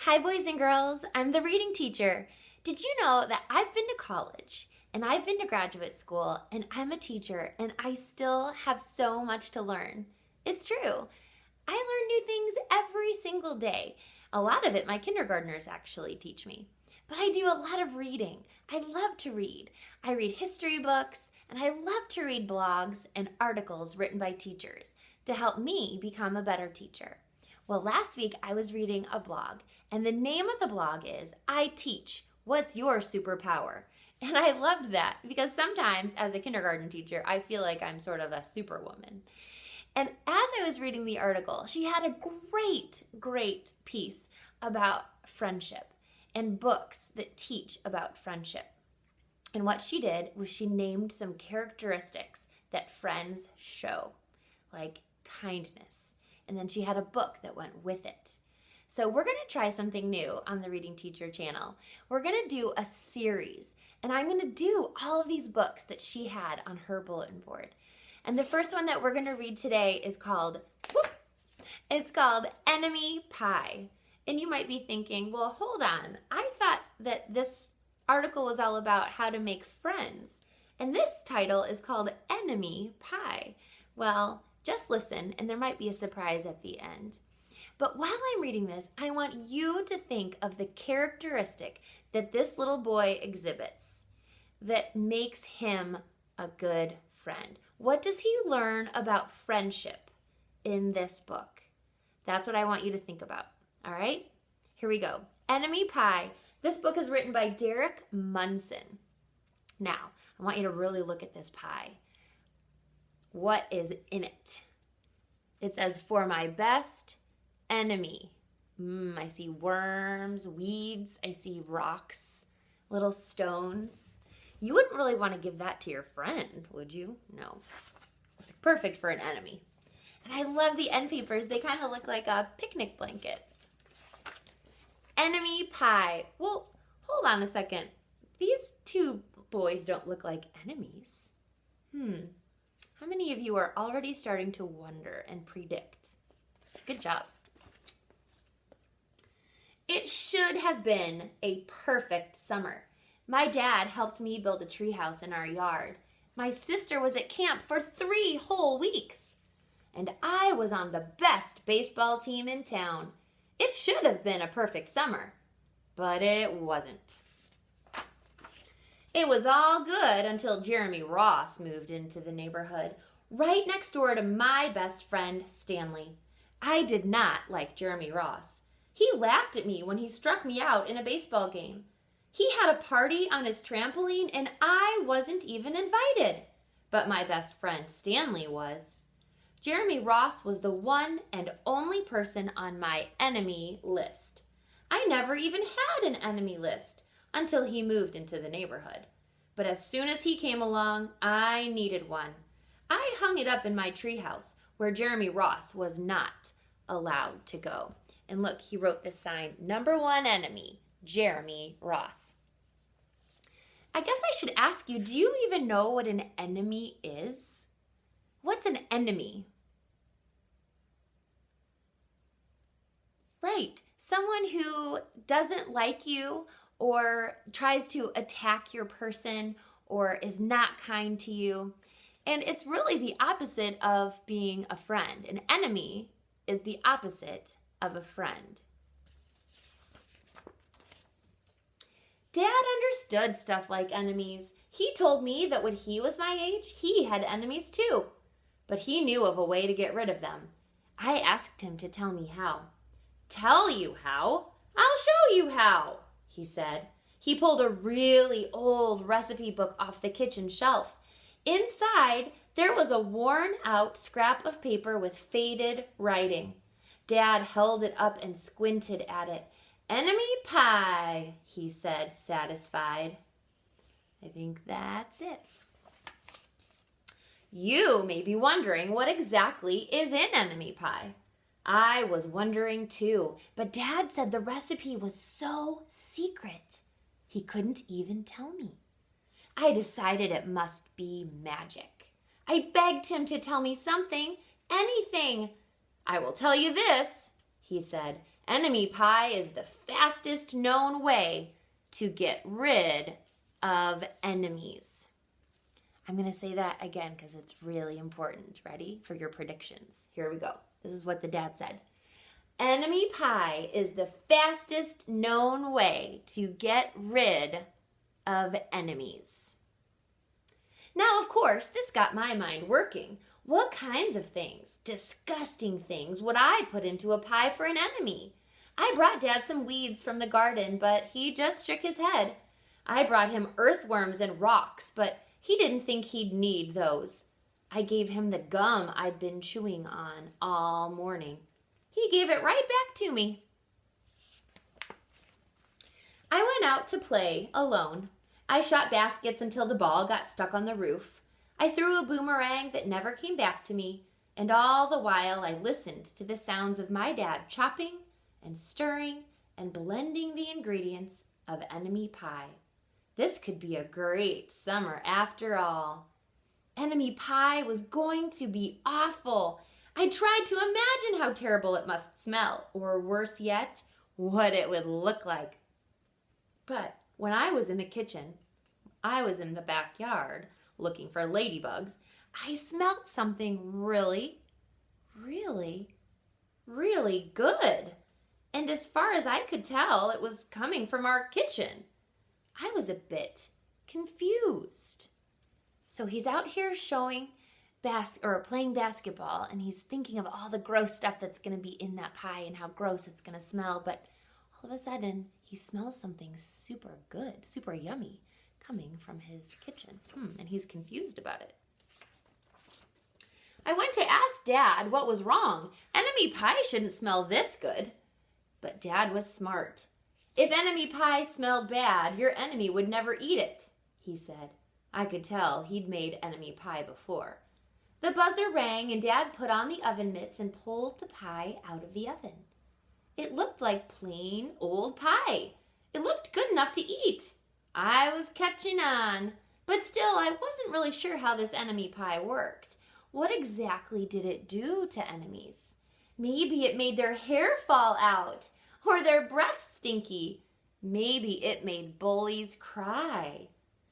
Hi, boys and girls. I'm the reading teacher. Did you know that I've been to college and I've been to graduate school and I'm a teacher and I still have so much to learn? It's true. I learn new things every single day. A lot of it my kindergartners actually teach me. But I do a lot of reading. I love to read. I read history books and I love to read blogs and articles written by teachers to help me become a better teacher. Well, last week I was reading a blog, and the name of the blog is I Teach, What's Your Superpower? And I loved that because sometimes as a kindergarten teacher, I feel like I'm sort of a superwoman. And as I was reading the article, she had a great piece about friendship and books that teach about friendship. And what she did was she named some characteristics that friends show, like kindness. And then she had a book that went with it. So we're going to try something new on the Reading Teacher channel. We're going to do a series, and I'm going to do all of these books that she had on her bulletin board. And the first one that we're going to read today is called, it's called Enemy Pie. And you might be thinking, well, hold on. I thought that this article was all about how to make friends. And this title is called Enemy Pie. Well, just listen, and there might be a surprise at the end. But while I'm reading this, I want you to think of the characteristic that this little boy exhibits that makes him a good friend. What does he learn about friendship in this book? That's what I want you to think about. All right? Here we go. Enemy Pie. This book is written by Derek Munson. Now, I want you to really look at this pie. What is in it? It says, for my best enemy. I see worms, weeds, I see rocks, little stones. You wouldn't really want to give that to your friend, would you? No. It's perfect for an enemy. And I love the end papers. They kind of look like a picnic blanket. Enemy pie. Well, hold on a second. These two boys don't look like enemies. How many of you are already starting to wonder and predict? Good job. It should have been a perfect summer. My dad helped me build a treehouse in our yard. My sister was at camp for 3 whole weeks. And I was on the best baseball team in town. It should have been a perfect summer, but it wasn't. It was all good until Jeremy Ross moved into the neighborhood, right next door to my best friend, Stanley. I did not like Jeremy Ross. He laughed at me when he struck me out in a baseball game. He had a party on his trampoline and I wasn't even invited. But my best friend, Stanley, was. Jeremy Ross was the one and only person on my enemy list. I never even had an enemy list until he moved into the neighborhood. But as soon as he came along, I needed one. I hung it up in my treehouse where Jeremy Ross was not allowed to go. And look, he wrote this sign, number 1 enemy, Jeremy Ross. I guess I should ask you, do you even know what an enemy is? What's an enemy? Right, someone who doesn't like you or tries to attack your person or is not kind to you. And it's really the opposite of being a friend. An enemy is the opposite of a friend. Dad understood stuff like enemies. He told me that when he was my age, he had enemies too. But he knew of a way to get rid of them. I asked him to tell me how. Tell you how? I'll show you how, he said. He pulled a really old recipe book off the kitchen shelf. Inside, there was a worn-out scrap of paper with faded writing. Dad held it up and squinted at it. Enemy pie, he said, satisfied. I think that's it. You may be wondering what exactly is in enemy pie. I was wondering too, but Dad said the recipe was so secret. He couldn't even tell me. I decided it must be magic. I begged him to tell me something, anything. I will tell you this, he said, Enemy pie is the fastest known way to get rid of enemies. I'm going to say that again because it's really important. Ready for your predictions? Here we go. This is what the dad said. Enemy pie is the fastest known way to get rid of enemies. Now, of course, this got my mind working. What kinds of things, disgusting things, would I put into a pie for an enemy? I brought Dad some weeds from the garden, but he just shook his head. I brought him earthworms and rocks, but he didn't think he'd need those. I gave him the gum I'd been chewing on all morning. He gave it right back to me. I went out to play alone. I shot baskets until the ball got stuck on the roof. I threw a boomerang that never came back to me, and all the while I listened to the sounds of my dad chopping and stirring and blending the ingredients of enemy pie. This could be a great summer after all. Enemy pie was going to be awful. I tried to imagine how terrible it must smell, or worse yet, what it would look like. But when I was in the kitchen, I was in the backyard looking for ladybugs, I smelled something really, really, really good. And as far as I could tell, it was coming from our kitchen. I was a bit confused. So he's out here playing basketball, and he's thinking of all the gross stuff that's going to be in that pie and how gross it's going to smell. But all of a sudden, he smells something super good, super yummy, coming from his kitchen. And he's confused about it. I went to ask Dad what was wrong. Enemy pie shouldn't smell this good. But Dad was smart. If enemy pie smelled bad, your enemy would never eat it, he said. I could tell he'd made enemy pie before. The buzzer rang and Dad put on the oven mitts and pulled the pie out of the oven. It looked like plain old pie. It looked good enough to eat. I was catching on, but still I wasn't really sure how this enemy pie worked. What exactly did it do to enemies? Maybe it made their hair fall out, or their breath stinky. Maybe it made bullies cry.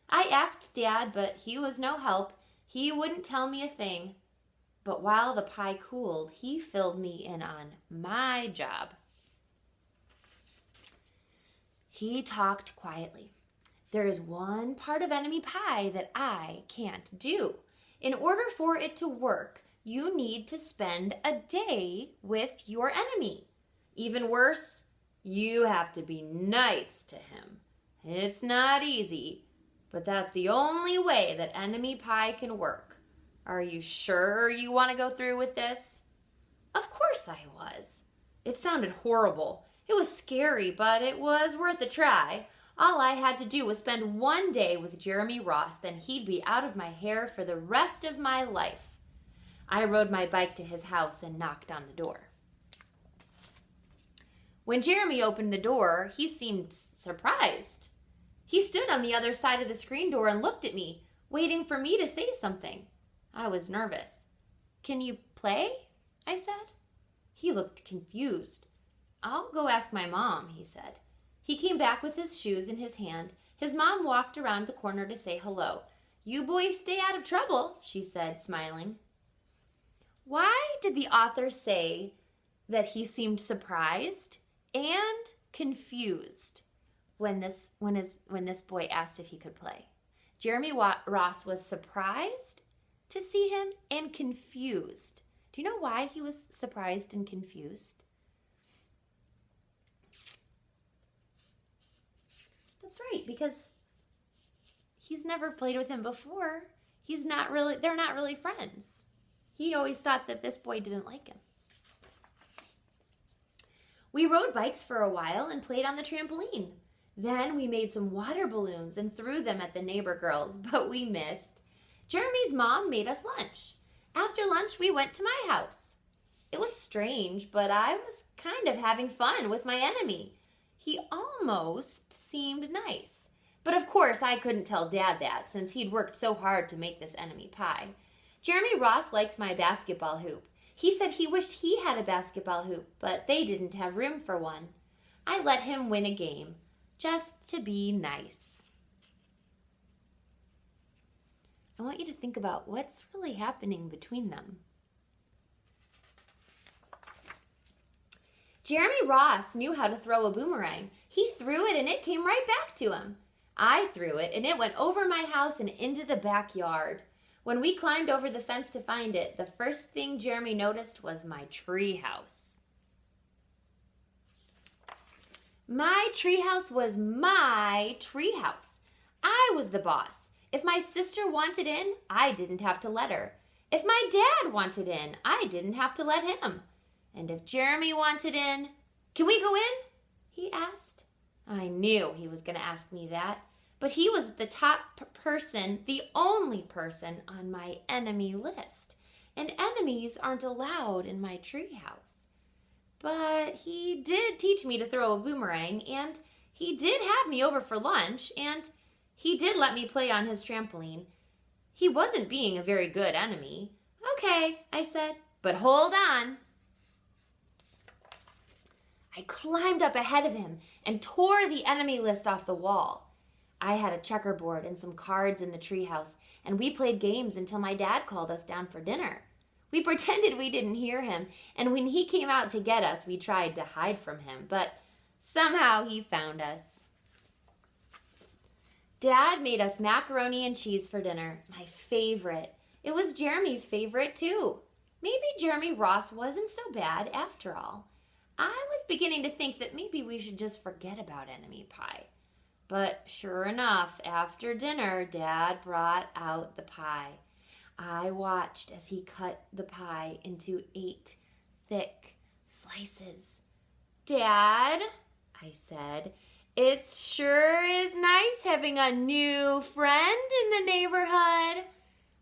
I asked Dad, but he was no help. He wouldn't tell me a thing. But while the pie cooled, he filled me in on my job. He talked quietly. There is one part of enemy pie that I can't do. In order for it to work, you need to spend a day with your enemy. Even worse, you have to be nice to him. It's not easy, but that's the only way that enemy pie can work. Are you sure you want to go through with this? Of course I was. It sounded horrible. It was scary, but it was worth a try. All I had to do was spend one day with Jeremy Ross, then he'd be out of my hair for the rest of my life. I rode my bike to his house and knocked on the door. When Jeremy opened the door, he seemed surprised. He stood on the other side of the screen door and looked at me, waiting for me to say something. I was nervous. "Can you play?" I said. He looked confused. "I'll go ask my mom," he said. He came back with his shoes in his hand. His mom walked around the corner to say hello. "You boys stay out of trouble," she said, smiling. Why did the author say that he seemed surprised and confused when this boy asked if he could play? Jeremy Ross was surprised to see him and confused. Do you know why he was surprised and confused? That's right, because he's never played with him before. They're not really friends. He always thought that this boy didn't like him. We rode bikes for a while and played on the trampoline. Then we made some water balloons and threw them at the neighbor girls, but we missed. Jeremy's mom made us lunch. After lunch, we went to my house. It was strange, but I was kind of having fun with my enemy. He almost seemed nice. But of course, I couldn't tell Dad that since he'd worked so hard to make this enemy pie. Jeremy Ross liked my basketball hoop. He said he wished he had a basketball hoop, but they didn't have room for one. I let him win a game, just to be nice. I want you to think about what's really happening between them. Jeremy Ross knew how to throw a boomerang. He threw it and it came right back to him. I threw it and it went over my house and into the backyard. When we climbed over the fence to find it, the first thing Jeremy noticed was my treehouse. My treehouse was my treehouse. I was the boss. If my sister wanted in, I didn't have to let her. If my dad wanted in, I didn't have to let him. And if Jeremy wanted in, "Can we go in?" he asked. I knew he was going to ask me that, but he was the top person, the only person on my enemy list. And enemies aren't allowed in my treehouse. But he did teach me to throw a boomerang, and he did have me over for lunch, and he did let me play on his trampoline. He wasn't being a very good enemy. "Okay," I said, "but hold on." I climbed up ahead of him and tore the enemy list off the wall. I had a checkerboard and some cards in the treehouse, and we played games until my dad called us down for dinner. We pretended we didn't hear him, and when he came out to get us, we tried to hide from him, but somehow he found us. Dad made us macaroni and cheese for dinner, my favorite. It was Jeremy's favorite too. Maybe Jeremy Ross wasn't so bad after all. I was beginning to think that maybe we should just forget about enemy pie. But sure enough, after dinner, Dad brought out the pie. I watched as he cut the pie into 8 thick slices. "Dad," I said, "it sure is nice having a new friend in the neighborhood."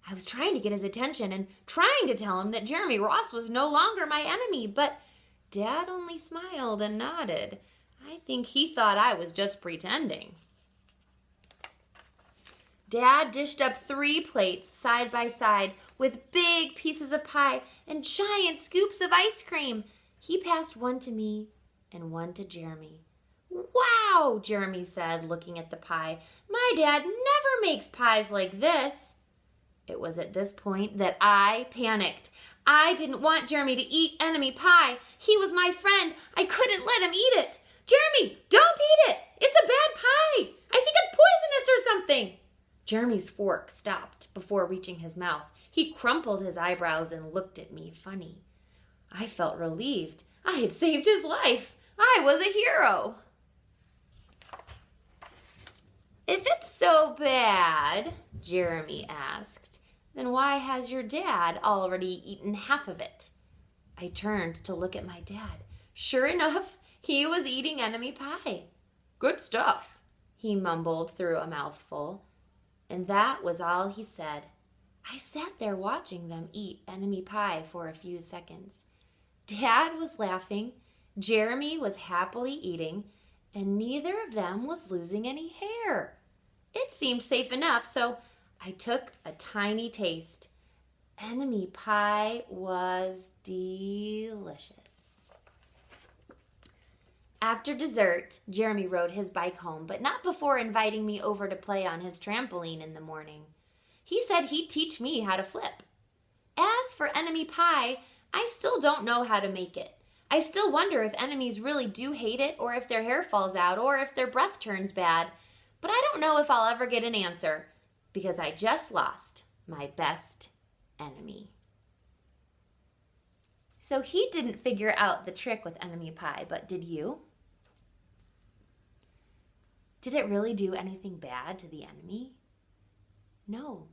I was trying to get his attention and trying to tell him that Jeremy Ross was no longer my enemy, but Dad only smiled and nodded. I think he thought I was just pretending. Dad dished up 3 plates side by side with big pieces of pie and giant scoops of ice cream. He passed one to me and one to Jeremy. "Wow," Jeremy said, looking at the pie. "My dad never makes pies like this." It was at this point that I panicked. I didn't want Jeremy to eat enemy pie. He was my friend. I couldn't let him eat it. "Jeremy, don't eat it. It's a bad pie. I think it's poisonous or something." Jeremy's fork stopped before reaching his mouth. He crumpled his eyebrows and looked at me funny. I felt relieved. I had saved his life. I was a hero. "If it's so bad," Jeremy asked, "then why has your dad already eaten half of it?" I turned to look at my dad. Sure enough, he was eating enemy pie. "Good stuff," he mumbled through a mouthful. And that was all he said. I sat there watching them eat enemy pie for a few seconds. Dad was laughing, Jeremy was happily eating, and neither of them was losing any hair. It seemed safe enough, so I took a tiny taste. Enemy pie was delicious. After dessert, Jeremy rode his bike home, but not before inviting me over to play on his trampoline in the morning. He said he'd teach me how to flip. As for enemy pie, I still don't know how to make it. I still wonder if enemies really do hate it, or if their hair falls out, or if their breath turns bad. But I don't know if I'll ever get an answer, because I just lost my best enemy. So he didn't figure out the trick with enemy pie, but did you? Did it really do anything bad to the enemy? No.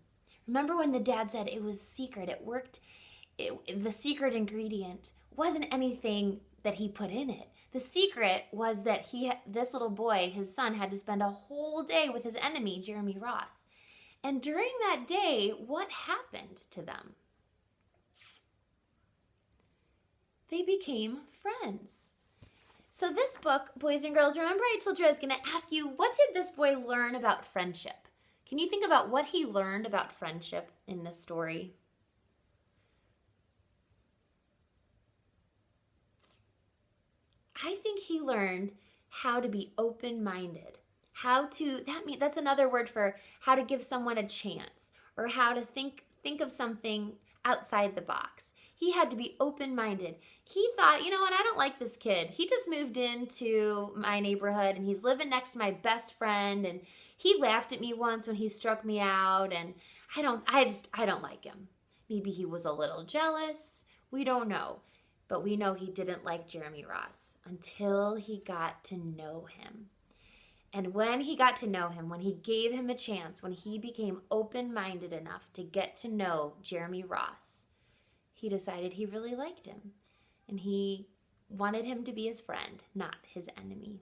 Remember when the dad said it was secret? It worked. The secret ingredient wasn't anything that he put in it. The secret was that this little boy, his son, had to spend a whole day with his enemy, Jeremy Ross. And during that day, what happened to them? They became friends. So this book, boys and girls, remember I told you I was going to ask you, what did this boy learn about friendship? Can you think about what he learned about friendship in this story? I think he learned how to be open-minded. That's another word for how to give someone a chance, or how to think of something outside the box. He had to be open-minded. He thought, you know what, I don't like this kid. He just moved into my neighborhood and he's living next to my best friend, and he laughed at me once when he struck me out, and I don't like him. Maybe he was a little jealous. We don't know. But we know he didn't like Jeremy Ross until he got to know him. And when he got to know him, when he gave him a chance, when he became open-minded enough to get to know Jeremy Ross, he decided he really liked him. And he wanted him to be his friend, not his enemy.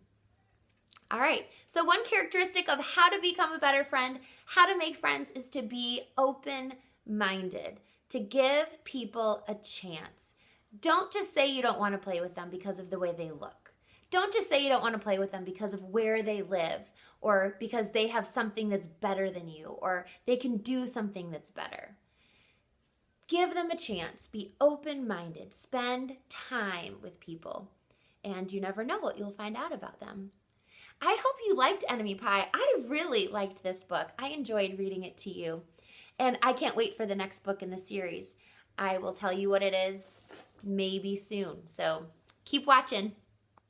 All right, so one characteristic of how to become a better friend, how to make friends, is to be open-minded, to give people a chance. Don't just say you don't want to play with them because of the way they look. Don't just say you don't want to play with them because of where they live, or because they have something that's better than you, or they can do something that's better. Give them a chance. Be open-minded. Spend time with people, and you never know what you'll find out about them. I hope you liked Enemy Pie. I really liked this book. I enjoyed reading it to you, and I can't wait for the next book in the series. I will tell you what it is maybe soon, so keep watching.